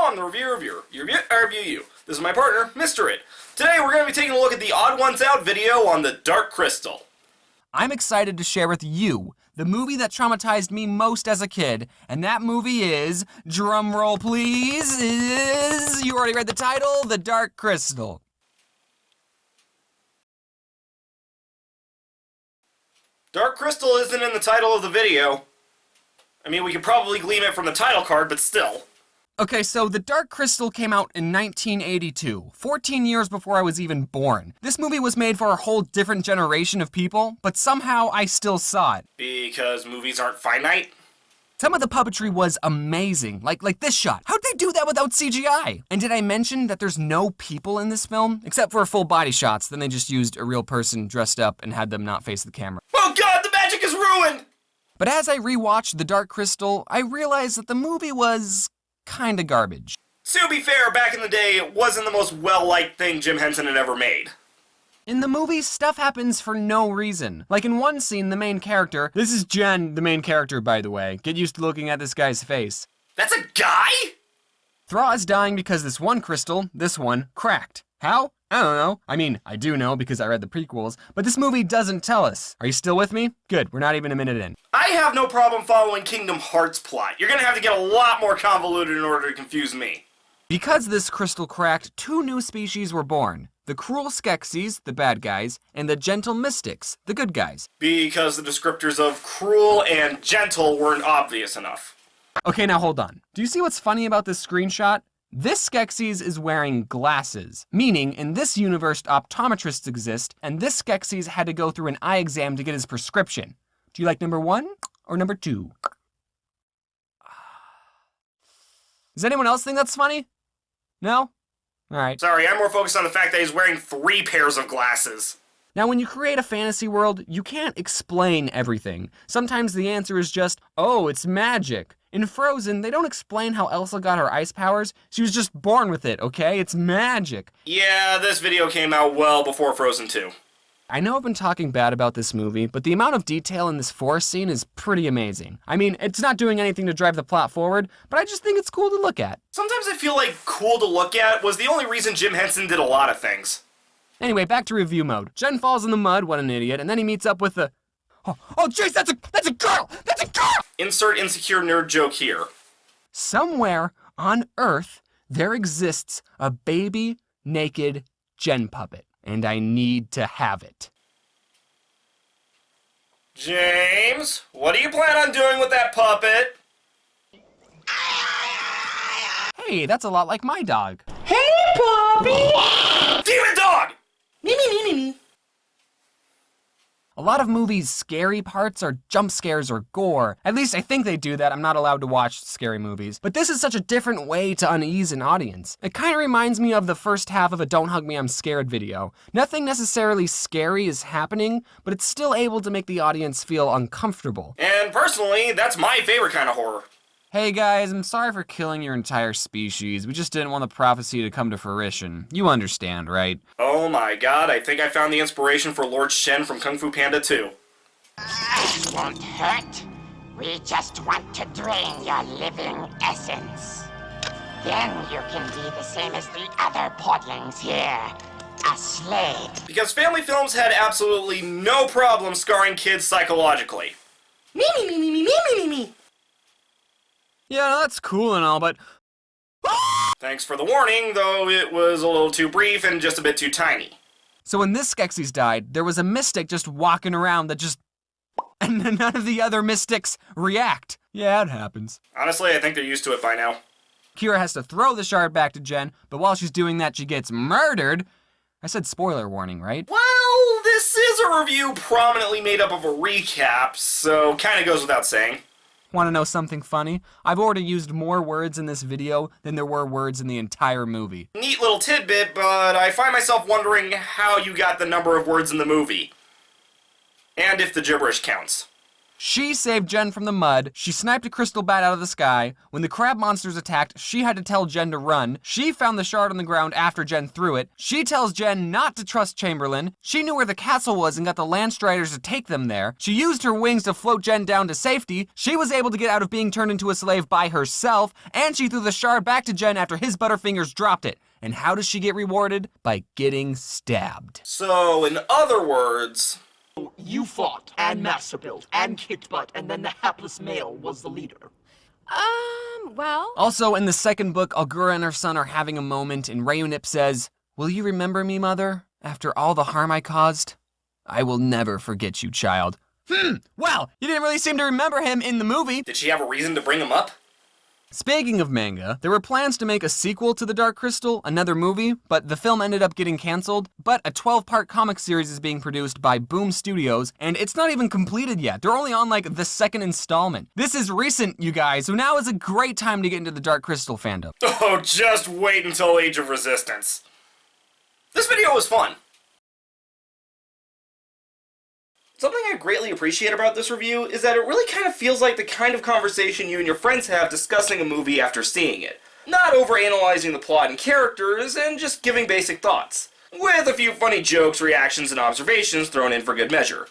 I'm the reviewer. I review you. This is my partner, Mr. It. Today we're going to be taking a look at the TheOdd1sOut video on the Dark Crystal. I'm excited to share with you the movie that traumatized me most as a kid, and that movie is, drumroll please, you already read the title, The Dark Crystal. Dark Crystal isn't in the title of the video. I mean, we could probably glean it from the title card, but still. Okay, so The Dark Crystal came out in 1982, 14 years before I was even born. This movie was made for a whole different generation of people, but somehow I still saw it. Because movies aren't finite? Some of the puppetry was amazing, like this shot. How'd they do that without CGI? And did I mention that there's no people in this film? Except for full body shots, then they just used a real person dressed up and had them not face the camera. Oh god, the magic is ruined! But as I rewatched The Dark Crystal, I realized that the movie was kinda garbage. To be fair, back in the day, it wasn't the most well-liked thing Jim Henson had ever made. In the movie, stuff happens for no reason. Like in one scene, the main character— this is Jen, the main character, by the way. Get used to looking at this guy's face. That's a guy?! Thra is dying because this one crystal, this one, cracked. How? I don't know. I mean, I do know because I read the prequels, but this movie doesn't tell us. Are you still with me? Good, we're not even a minute in. I have no problem following Kingdom Hearts plot. You're gonna have to get a lot more convoluted in order to confuse me. Because this crystal cracked, two new species were born. The cruel Skeksis, the bad guys, and the gentle Mystiss, the good guys. Because the descriptors of cruel and gentle weren't obvious enough. Okay, now hold on. Do you see what's funny about this screenshot? This Skeksis is wearing glasses, meaning in this universe optometrists exist, and this Skeksis had to go through an eye exam to get his prescription. Do you like number 1 or number 2? Does anyone else think that's funny? No? Alright. Sorry, I'm more focused on the fact that he's wearing 3 pairs of glasses. Now, when you create a fantasy world, you can't explain everything. Sometimes the answer is just, oh, it's magic. In Frozen, they don't explain how Elsa got her ice powers. She was just born with it, okay? It's magic. Yeah, this video came out well before Frozen 2. I know I've been talking bad about this movie, but the amount of detail in this forest scene is pretty amazing. I mean, it's not doing anything to drive the plot forward, but I just think it's cool to look at. Sometimes I feel like cool to look at was the only reason Jim Henson did a lot of things. Anyway, back to review mode. Jen falls in the mud, what an idiot, and then he meets up with the— Oh jeez, that's a girl! That's a girl! Insert insecure nerd joke here. Somewhere on Earth, there exists a baby, naked Jen puppet, and I need to have it. James, what do you plan on doing with that puppet? Hey, that's a lot like my dog. Hey, Bobby! Demon dog! Me. A lot of movies' scary parts are jump scares or gore. At least I think they do that. I'm not allowed to watch scary movies. But this is such a different way to unease an audience. It kind of reminds me of the first half of a Don't Hug Me, I'm Scared video. Nothing necessarily scary is happening, but it's still able to make the audience feel uncomfortable. And personally, that's my favorite kind of horror. Hey guys, I'm sorry for killing your entire species. We just didn't want the prophecy to come to fruition. You understand, right? Oh my god, I think I found the inspiration for Lord Shen from Kung Fu Panda 2. This won't hurt. We just want to drain your living essence. Then you can be the same as the other podlings here. A slave. Because family films had absolutely no problem scarring kids psychologically. Me. Yeah, that's cool and all, but— Thanks for the warning, though it was a little too brief and just a bit too tiny. So when this Skeksis died, there was a mystic just walking around that just— and none of the other mystics react. Yeah, it happens. Honestly, I think they're used to it by now. Kira has to throw the shard back to Jen, but while she's doing that, she gets murdered. I said spoiler warning, right? Well, this is a review prominently made up of a recap, so kinda goes without saying. Want to know something funny? I've already used more words in this video than there were words in the entire movie. Neat little tidbit, but I find myself wondering how you got the number of words in the movie. And if the gibberish counts. She saved Jen from the mud, she sniped a crystal bat out of the sky, when the crab monsters attacked, she had to tell Jen to run, she found the shard on the ground after Jen threw it, she tells Jen not to trust Chamberlain, she knew where the castle was and got the Landstriders to take them there, she used her wings to float Jen down to safety, she was able to get out of being turned into a slave by herself, and she threw the shard back to Jen after his Butterfingers dropped it. And how does she get rewarded? By getting stabbed. So, in other words... You fought, and master built, and kicked butt, and then the hapless male was the leader. Well... Also, in the second book, Algura and her son are having a moment, and Rayunip says, "Will you remember me, Mother? After all the harm I caused? I will never forget you, child." Well, you didn't really seem to remember him in the movie. Did she have a reason to bring him up? Speaking of manga, there were plans to make a sequel to The Dark Crystal, another movie, but the film ended up getting canceled. But a 12-part comic series is being produced by Boom Studios, and it's not even completed yet. They're only on like the second installment. This is recent, you guys, so now is a great time to get into the Dark Crystal fandom. Oh, just wait until Age of Resistance. This video was fun. Something I greatly appreciate about this review is that it really kind of feels like the kind of conversation you and your friends have discussing a movie after seeing it. Not overanalyzing the plot and characters, and just giving basic thoughts. With a few funny jokes, reactions, and observations thrown in for good measure.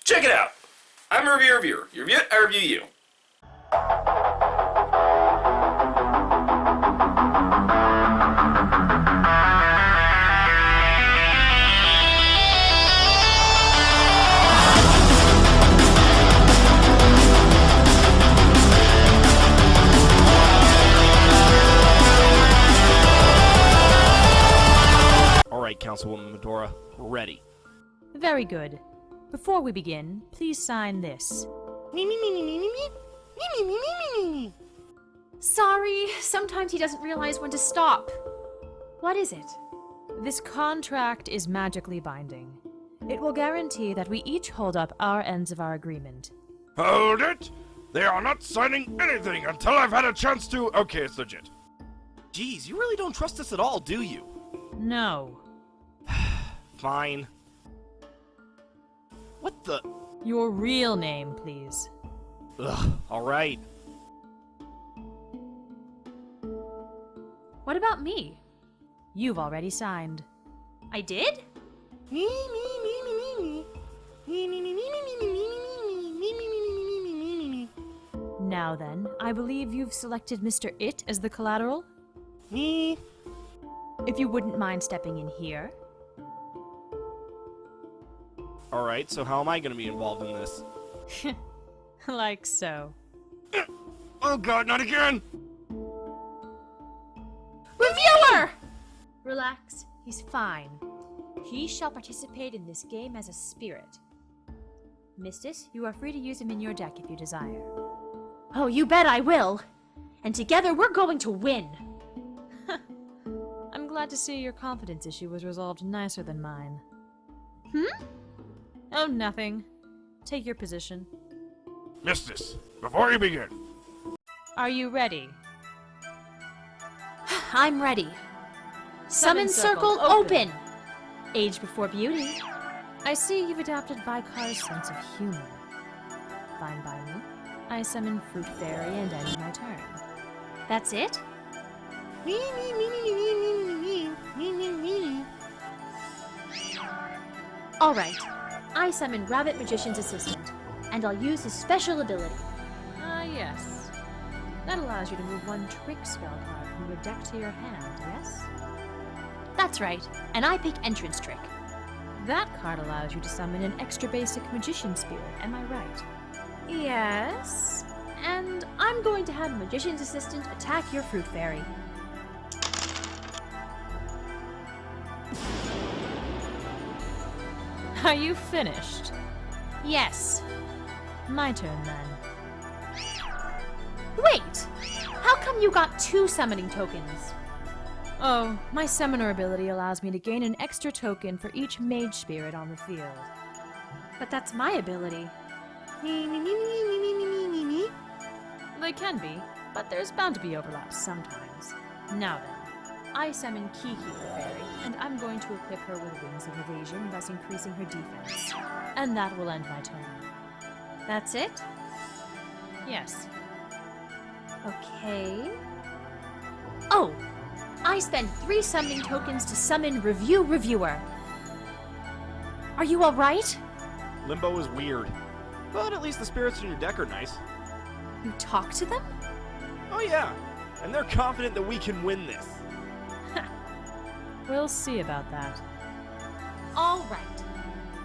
Check it out. I'm a reviewer. You review it, I review you. Councilwoman Fedora, we're ready. Very good. Before we begin, please sign this. Sorry, sometimes he doesn't realize when to stop. What is it? This contract is magically binding. It will guarantee that we each hold up our ends of our agreement. Hold it! They are not signing anything until I've had a chance to... Okay, it's legit. Geez, you really don't trust us at all, do you? No. Fine. What the... Your real name, please. Ugh, alright. What about me? You've already signed. I did? Now then, I believe you've selected Mr. It as the collateral? If you wouldn't mind stepping in here. Alright, so how am I gonna be involved in this? Like so. Oh god, not again! Reviewer! Relax, he's fine. He shall participate in this game as a spirit. Mystiss, you are free to use him in your deck if you desire. Oh, you bet I will! And together we're going to win! I'm glad to see your confidence issue was resolved nicer than mine. Oh, nothing. Take your position. Mystiss, before you begin. Are you ready? I'm ready. Summon Circle open! Age before beauty. I see you've adapted Vikar's sense of humor. Fine by me. I summon Fruit Fairy and end my turn. That's it? Alright. I summon Rabbit Magician's Assistant, and I'll use his special ability. Yes. That allows you to move one trick spell card from your deck to your hand, yes? That's right, and I pick Entrance Trick. That card allows you to summon an extra basic Magician Spirit, am I right? Yes. And I'm going to have Magician's Assistant attack your Fruit Fairy. Are you finished? Yes. My turn, then. Wait! How come you got 2 summoning tokens? Oh, my summoner ability allows me to gain an extra token for each mage spirit on the field. But that's my ability. They can be, but there's bound to be overlaps sometimes. Now then. I summon Kiki the Fairy, and I'm going to equip her with Wings of Evasion, thus increasing her defense. And that will end my turn. That's it? Yes. Okay. Oh! I spend 3 summoning tokens to summon Reviewer. Are you alright? Limbo is weird. But at least the spirits in your deck are nice. You talk to them? Oh yeah, and they're confident that we can win this. We'll see about that. Alright.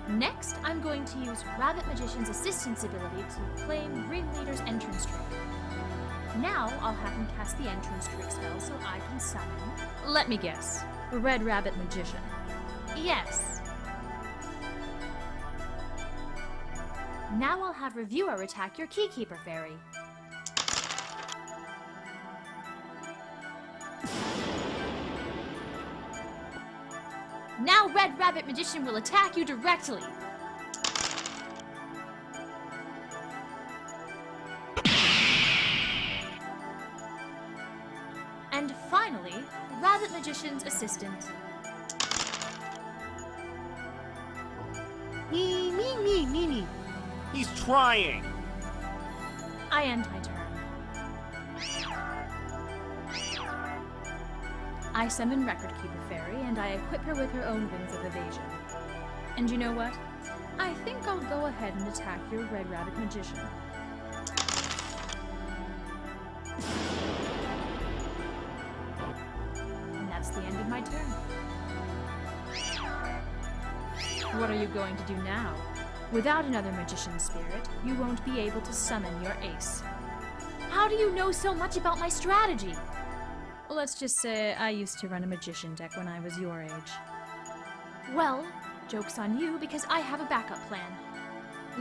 Next, I'm going to use Rabbit Magician's assistance ability to claim Ringleader's entrance trick. Now, I'll have him cast the entrance trick spell so I can summon... Let me guess. Red Rabbit Magician. Yes. Now I'll have Reviewer attack your Keykeeper Fairy. Now Red Rabbit Magician will attack you directly. And finally, Rabbit Magician's assistant. Me. He's trying. I end my turn. I summon Record Keeper Fairy, and I equip her with her own Wings of Evasion. And you know what? I think I'll go ahead and attack your Red Rabbit Magician. And that's the end of my turn. What are you going to do now? Without another Magician Spirit, you won't be able to summon your ace. How do you know so much about my strategy? Let's just say I used to run a magician deck when I was your age. Well, joke's on you because I have a backup plan.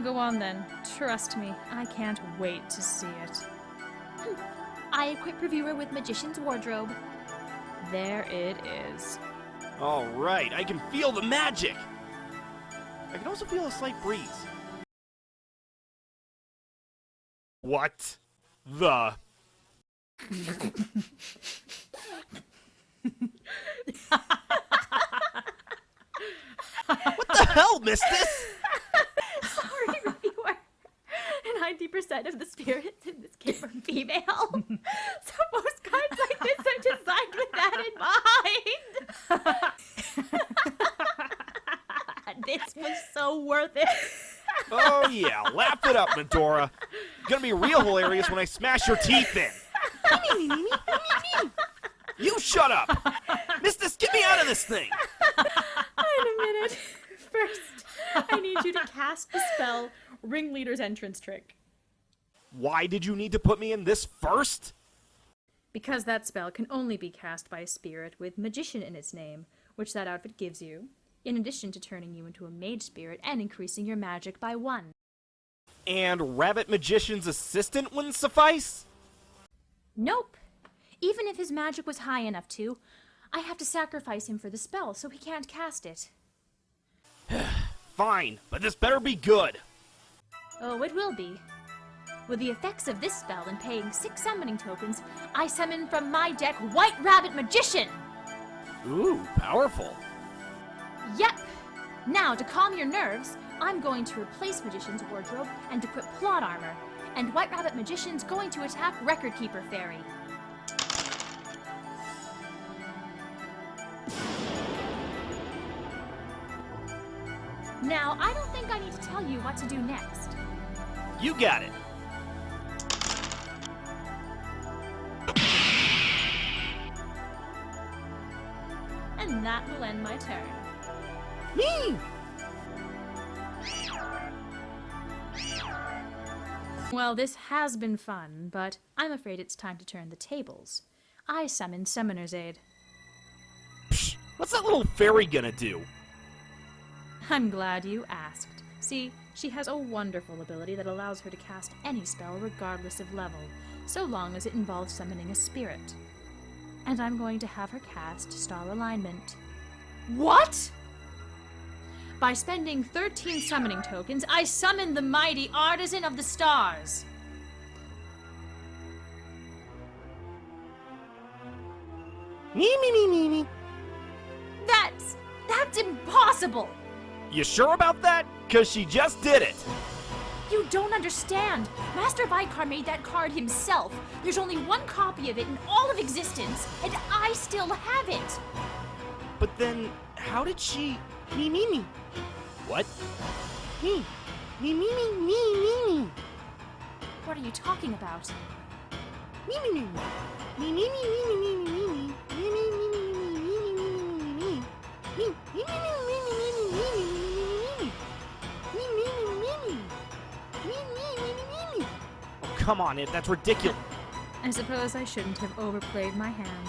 Go on then. Trust me, I can't wait to see it. I equip Reviewer with Magician's Wardrobe. There it is. All right, I can feel the magic. I can also feel a slight breeze. What the... What the hell, Mystiss? Sorry, Reviewer. 90% of the spirits in this game are female. So most cards like this are designed with that in mind. This was so worth it. Oh yeah, laugh it up, Medora. It's gonna be real hilarious when I smash your teeth in. You shut up! Mystiss, get me out of this thing! Wait a minute. First, I need you to cast the spell Ringleader's Entrance Trick. Why did you need to put me in this first? Because that spell can only be cast by a spirit with Magician in its name, which that outfit gives you, in addition to turning you into a mage spirit and increasing your magic by 1. And Rabbit Magician's assistant wouldn't suffice? Nope. Even if his magic was high enough to, I have to sacrifice him for the spell, so he can't cast it. Fine, but this better be good. Oh, it will be. With the effects of this spell and paying 6 summoning tokens, I summon from my deck White Rabbit Magician! Ooh, powerful. Yep! Now, to calm your nerves, I'm going to replace Magician's Wardrobe and equip Plot Armor, and White Rabbit Magician's going to attack Record Keeper Fairy. Now, I don't think I need to tell you what to do next. You got it. And that will end my turn. Me! Well, this has been fun, but I'm afraid it's time to turn the tables. I summon Summoner's Aid. Psh, what's that little fairy gonna do? I'm glad you asked. See, she has a wonderful ability that allows her to cast any spell regardless of level, so long as it involves summoning a spirit. And I'm going to have her cast Star Alignment. What?! By spending 13 summoning tokens, I summon the mighty Artisan of the Stars! Me. That's impossible! You sure about that? 'Cause she just did it. You don't understand. Master Vicar made that card himself. There's only one copy of it in all of existence, and I still have it. But then, how did she... Me. What? Me. Me. What are you talking about? Me. Oh, come on, Ed, that's ridiculous. I suppose I shouldn't have overplayed my hand.